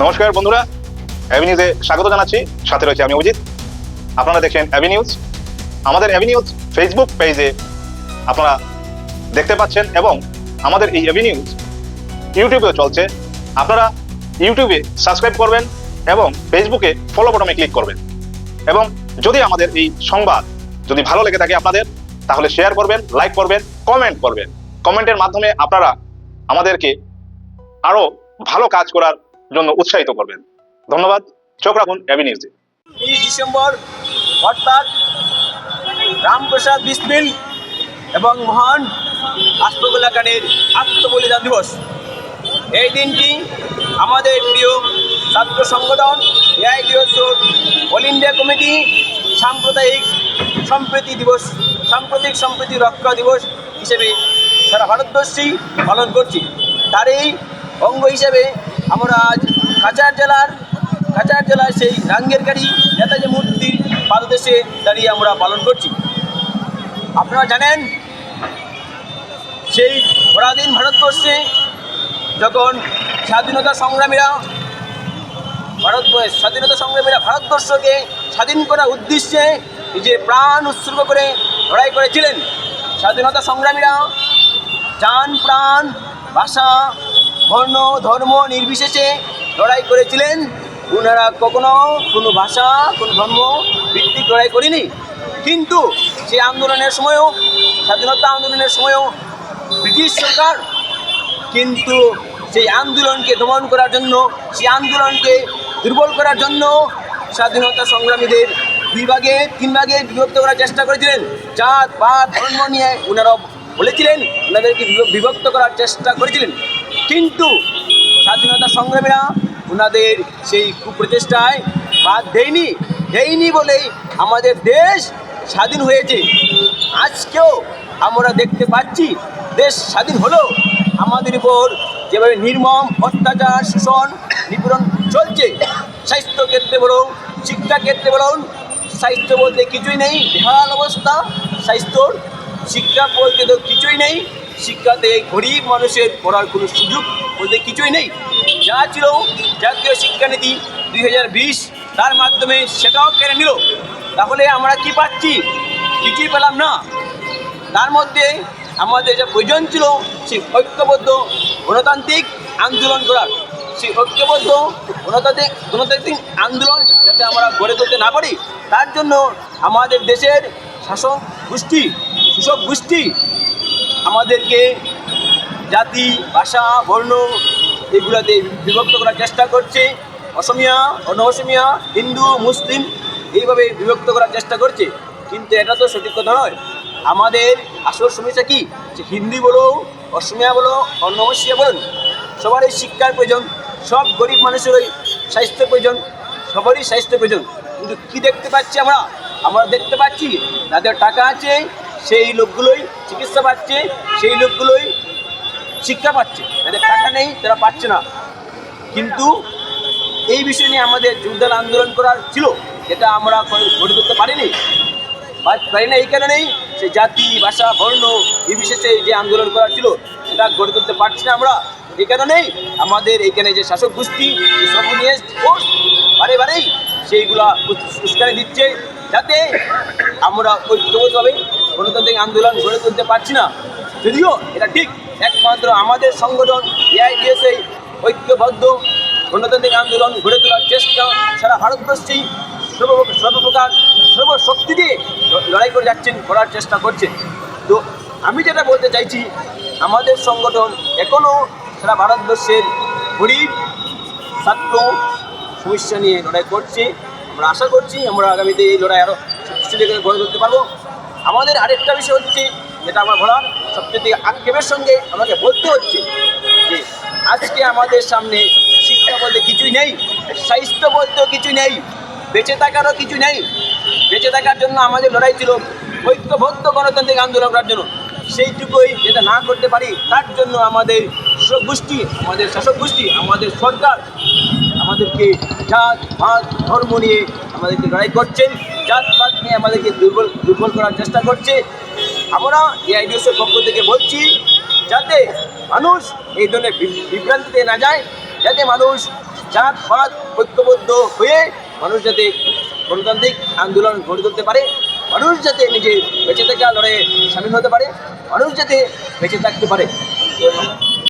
নমস্কার বন্ধুরা, অ্যাভি নিউজে স্বাগত জানাচ্ছি। সাথে রয়েছে আমি অজিত। আপনারা দেখছেন অ্যাভি নিউজ। আমাদের অ্যাভি নিউজ ফেসবুক পেজে আপনারা দেখতে পাচ্ছেন এবং আমাদের এই অ্যাভি নিউজ ইউটিউবেও চলছে। আপনারা ইউটিউবে সাবস্ক্রাইব করবেন এবং ফেসবুকে ফলো বাটনে ক্লিক করবেন। এবং যদি আমাদের এই সংবাদ যদি ভালো লেগে থাকে আপনাদের, তাহলে শেয়ার করবেন, লাইক করবেন, কমেন্ট করবেন। কমেন্টের মাধ্যমে আপনারা আমাদেরকে আরো ভালো কাজ করার জন্য উৎসাহিত করবেন। ধন্যবাদ। চোখ রাখুন অ্যাভি নিউজে। 30 ডিসেম্বর অর্থাৎ রামপ্রসাদ বিসমিল এবং মহান আশফাকুল্লাহ খানের আত্মবলিদান দিবস। এই দিনটি আমাদের প্রিয় ছাত্র সংগঠন এআইডিএসওর অল ইন্ডিয়া কমিটি সাম্প্রতিক সম্প্রীতি রক্ষা দিবস হিসেবে সারা ভারতবর্ষেই পালন করছি। তারই অঙ্গ হিসেবে আমরা আজ কাছাড় জেলার সেই রাঙ্গেরকারী নেতাজি মূর্তির পাদদেশে দাঁড়িয়ে আমরা পালন করছি। আপনারা জানেন, সেই পরাধীন ভারতবর্ষে যখন স্বাধীনতা সংগ্রামীরা ভারতবর্ষকে স্বাধীন করার উদ্দেশ্যে নিজের প্রাণ উৎসর্গ করে লড়াই করেছিলেন, স্বাধীনতা সংগ্রামীরা জান প্রাণ ভাষা বর্ণ ধর্ম নির্বিশেষে লড়াই করেছিলেন। ওনারা কখনো কোনো ভাষা কোনো ধর্ম ভিত্তিক লড়াই করেনি। কিন্তু সেই আন্দোলনের সময়ও, স্বাধীনতা আন্দোলনের সময়ও ব্রিটিশ সরকার কিন্তু সেই আন্দোলনকে দমন করার জন্য, সেই আন্দোলনকে দুর্বল করার জন্য স্বাধীনতা সংগ্রামীদের তিন ভাগে বিভক্ত করার চেষ্টা করেছিলেন। জাত পাত ধর্ম নিয়ে ওনারা বলেছিলেন, ওনাদেরকে বিভক্ত করার চেষ্টা করেছিলেন। কিন্তু স্বাধীনতা সংগ্রামীরা ওনাদের সেই কুপ্রচেষ্টায় বাদ দেয়নি বলেই আমাদের দেশ স্বাধীন হয়েছে। আজকেও আমরা দেখতে পাচ্ছি, দেশ স্বাধীন হলো আমাদের উপর যেভাবে নির্মম অত্যাচার শোষণ নিপীড়ন চলছে। স্বাস্থ্য ক্ষেত্রে বলুন, শিক্ষা ক্ষেত্রে বলুন, স্বাস্থ্য বলতে কিছুই নেই, বেহাল অবস্থা স্বাস্থ্যর। শিক্ষা বলতে তো কিছুই নেই, শিক্ষাতে গরিব মানুষের পড়ার কোনো সুযোগ বলতে কিছুই নেই। যা ছিল জাতীয় শিক্ষানীতি 2020, তার মাধ্যমে সেটাও কেড়ে নিল। তাহলে আমরা কি পাচ্ছি? কিছুই পেলাম না। তার মধ্যে আমাদের যা প্রয়োজন ছিল সেই ঐক্যবদ্ধ গণতান্ত্রিক আন্দোলন করার, সেই ঐক্যবদ্ধ গণতান্ত্রিক আন্দোলন যাতে আমরা গড়ে তুলতে না পারি, তার জন্য আমাদের দেশের শাসক গোষ্ঠী আমাদেরকে জাতি ভাষা বর্ণ এগুলাতে বিভক্ত করার চেষ্টা করছে। অসমিয়া অন্য অসমিয়া, হিন্দু মুসলিম এইভাবে বিভক্ত করার চেষ্টা করছে। কিন্তু এটা তো সঠিক কথা নয়। আমাদের আসল সমস্যা কি? যে হিন্দি বলো, অসমিয়া বলো, অন্য অসমিয়া বলুন, সবারই শিক্ষার প্রয়োজন, সব গরিব মানুষেরই স্বাস্থ্য প্রয়োজন, সবারই স্বাস্থ্য প্রয়োজন। কিন্তু কী দেখতে পাচ্ছি আমরা দেখতে পাচ্ছি যাদের টাকা আছে সেই লোকগুলোই চিকিৎসা পাচ্ছে, সেই লোকগুলোই শিক্ষা পাচ্ছে, যাদের টাকা নেই তারা পাচ্ছে না। কিন্তু এই বিষয় নিয়ে আমাদের যোগদান আন্দোলন করার ছিল, যেটা আমরা গড়ে তুলতে পারি না। এই কারণেই সেই জাতি ভাষা বর্ণ নির্বিশেষে যে আন্দোলন করার ছিল সেটা গড়ে তুলতে পারছি না আমরা। এই কারণেই আমাদের এইখানে যে শাসক গোষ্ঠী বারেই সেইগুলা উস্কানি দিচ্ছে, যাতে আমরা ঐক্যবদ্ধভাবে গণতান্ত্রিক আন্দোলন গড়ে তুলতে পারছি না। যদিও এটা ঠিক, একমাত্র আমাদের সংগঠন এআইডিএসএ ঐক্যবদ্ধ গণতান্ত্রিক আন্দোলন গড়ে তোলার চেষ্টা সারা ভারতবর্ষেই সর্বপ্রকার সর্বশক্তি দিয়ে লড়াই করে করার চেষ্টা করছে। তো আমি যেটা বলতে চাইছি, আমাদের সংগঠন এখনও সারা ভারতবর্ষের গরিব ছাত্র সমস্যা নিয়ে লড়াই করছে। আমরা আশা করছি আমরা আগামীতে এই লড়াই আরও শক্তিশালী করে গড়ে তুলতে পারবো। আমাদের আরেকটা বিষয় হচ্ছে, যেটা আমার বলার সবচেয়ে আক্ষেপের সঙ্গে আমাকে বলতে হচ্ছে, যে আজকে আমাদের সামনে শিক্ষা বলতে কিছুই নেই, স্বাস্থ্য বলতেও কিছু নেই, বেঁচে থাকারও কিছু নেই। বেঁচে থাকার জন্য আমাদের লড়াই ছিল ঐক্যবদ্ধ গণতান্ত্রিক আন্দোলন করার জন্য। সেইটুকুই যেটা না করতে পারি, তার জন্য আমাদের শাসক গোষ্ঠী, আমাদের সরকার আমাদেরকে জাত পাত ধর্ম নিয়ে আমাদেরকে লড়াই করছেন, জাত পাত নিয়ে আমাদেরকে দুর্বল করার চেষ্টা করছে। আমরা এআইডিএসের পক্ষ থেকে বলছি, যাতে মানুষ এই ধরনের বিভ্রান্তিতে না যায়, যাতে মানুষ জাতপাত ঐক্যবদ্ধ হয়ে মানুষ যাতে গণতান্ত্রিক আন্দোলন গড়ে তুলতে পারে, মানুষ যাতে নিজে বেঁচে থাকা লড়াইয়ে সামিল হতে পারে, মানুষ যাতে বেঁচে থাকতে পারে।